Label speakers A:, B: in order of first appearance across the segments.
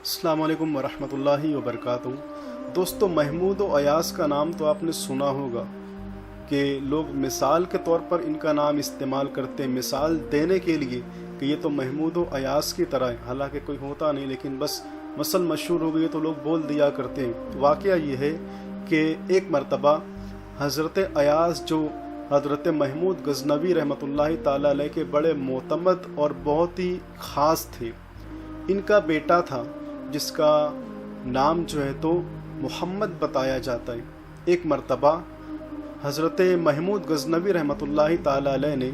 A: अस्सलाम वालेकुम वरहमतुल्लाहि वबरकातुहू। दोस्तों, महमूद और अयाज का नाम तो आपने सुना होगा कि लोग मिसाल के तौर पर इनका नाम इस्तेमाल करते हैं, मिसाल देने के लिए कि ये तो महमूद और अयाज की तरह है। हालांकि कोई होता नहीं, लेकिन बस मसल मशहूर हो गई तो लोग बोल दिया करते हैं। वाक़या ये है कि एक मरतबा हज़रत अयाज जो हज़रत महमूद गज़नवी रहमतुल्लाहि ताला अलैह के बड़े मोतमद और बहुत ही ख़ास थे, इनका बेटा था जिसका नाम जो है तो मोहम्मद बताया जाता है। एक मरतबा हज़रत महमूद गज़नवी रहमतुल्लाहि ताला अलैह ने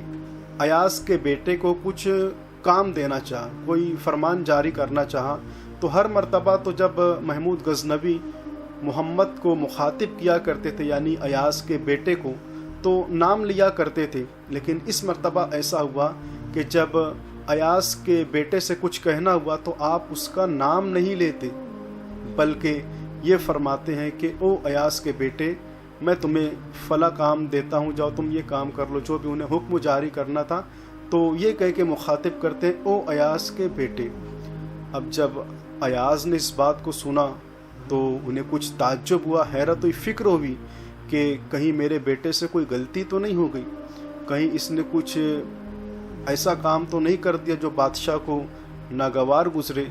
A: अयाज के बेटे को कुछ काम देना चाहा, कोई फरमान जारी करना चाहा। तो हर मरतबा तो जब महमूद गज़नवी मोहम्मद को मुखातिब किया करते थे, यानी अयाज के बेटे को, तो नाम लिया करते थे। लेकिन इस मरतबा ऐसा हुआ कि जब अयाज के बेटे से कुछ कहना हुआ तो आप उसका नाम नहीं लेते, बल्कि ये फरमाते हैं कि ओ अयाज के बेटे, मैं तुम्हें फ़ला काम देता हूँ, जाओ तुम ये काम कर लो। जो भी उन्हें हुक्म जारी करना था तो ये कह के मुखातिब करते हैं, ओ अयाज के बेटे। अब जब अयाज ने इस बात को सुना तो उन्हें कुछ ताज्जुब हुआ, हैरत हुई, फ़िक्र हुई कि कहीं मेरे बेटे से कोई गलती तो नहीं हो गई, कहीं इसने कुछ ऐसा काम तो नहीं कर दिया जो बादशाह को नागवार गुजरे,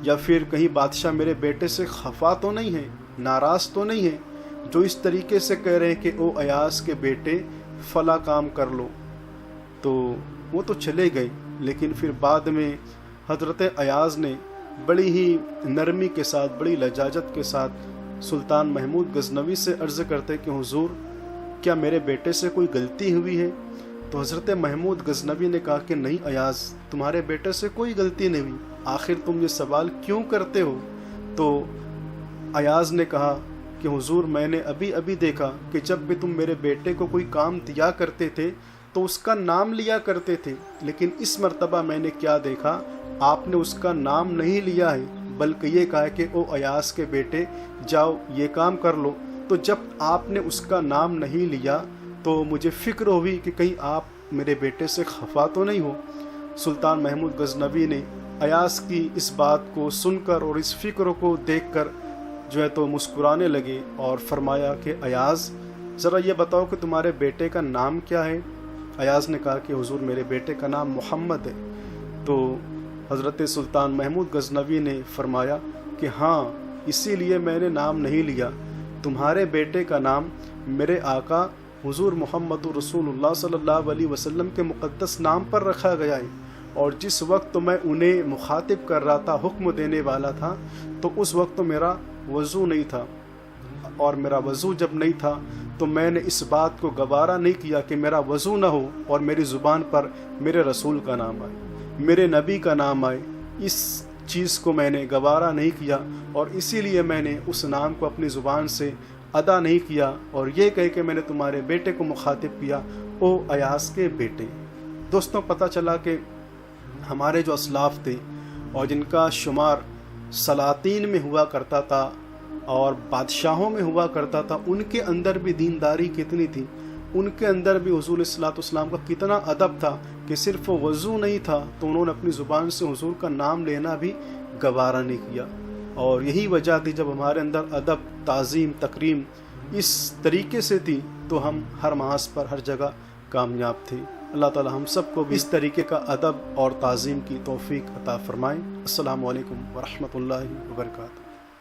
A: या फिर कहीं बादशाह मेरे बेटे से खफा तो नहीं है, नाराज़ तो नहीं है, जो इस तरीके से कह रहे हैं कि ओ अयाज के बेटे फ़ला काम कर लो। तो वो तो चले गए, लेकिन फिर बाद में हज़रत अयाज ने बड़ी ही नरमी के साथ, बड़ी लजाजत के साथ सुल्तान महमूद गज़नवी से अर्ज़ करते कि हुज़ूर, क्या मेरे बेटे से कोई गलती हुई है? तो हज़रत महमूद गज़नवी ने कहा कि नहीं अयाज, तुम्हारे बेटे से कोई गलती नहीं हुई, आखिर तुम ये सवाल क्यों करते हो? तो अयाज ने कहा कि हुज़ूर, मैंने अभी अभी देखा कि जब भी तुम मेरे बेटे को कोई काम दिया करते थे तो उसका नाम लिया करते थे, लेकिन इस मर्तबा मैंने क्या देखा, आपने उसका नाम नहीं लिया है, बल्कि ये कहा कि ओ अयाज के बेटे, जाओ ये काम कर लो। तो जब आपने उसका नाम नहीं लिया तो मुझे फ़िक्र हुई कि कहीं आप मेरे बेटे से खफा तो नहीं हो। सुल्तान महमूद गज़नवी ने अयाज की इस बात को सुनकर और इस फ़िक्र को देखकर जो है तो मुस्कुराने लगे और फरमाया कि अयाज, ज़रा ये बताओ कि तुम्हारे बेटे का नाम क्या है? अयाज ने कहा कि हुज़ूर, मेरे बेटे का नाम मोहम्मद है। तो हज़रत सुल्तान महमूद गज़नवी ने फरमाया कि हाँ, इसीलिए मैंने नाम नहीं लिया, तुम्हारे बेटे का नाम मेरे आका हुज़ूर मोहम्मद रसूलुल्लाह सल्लल्लाहु अलैहि वसल्लम के मुक़द्दस नाम पर रखा गया है। और जिस वक्त तो मैं उन्हें मुखातिब कर रहा था, हुक्म देने वाला था, तो उस वक्त तो मेरा वज़ू नहीं था, और मेरा वज़ू जब नहीं था तो मैंने इस बात को गवारा नहीं किया कि मेरा वज़ू ना हो और मेरी ज़ुबान पर मेरे रसूल का नाम आए, मेरे नबी का नाम आए। इस चीज़ को मैंने गवारा नहीं किया और इसीलिए मैंने उस नाम को अपनी ज़ुबान से अदा नहीं किया, और ये कह के मैंने तुम्हारे बेटे को मुखातिब किया, ओ अयाज के बेटे। दोस्तों, पता चला कि हमारे जो असलाफ थे और जिनका शुमार सलातीन में हुआ करता था और बादशाहों में हुआ करता था, उनके अंदर भी दीनदारी कितनी थी, उनके अंदर भी हुज़ूर सल्लल्लाहु का कितना अदब था कि सिर्फ वज़ू नहीं था तो उन्होंने अपनी ज़ुबान से हुज़ूर का नाम लेना भी गवारा नहीं किया। और यही वजह थी, जब हमारे अंदर अदब, ताज़ीम, तकरीम इस तरीके से थी तो हम हर महाज पर, हर जगह कामयाब थे। अल्लाह ताला हम सबको भी इस तरीके का अदब और ताज़ीम की तौफ़ीक अता फ़रमाएँ। अस्सलामु अलैकुम वरहमतुल्लाहि वबरकातुहू।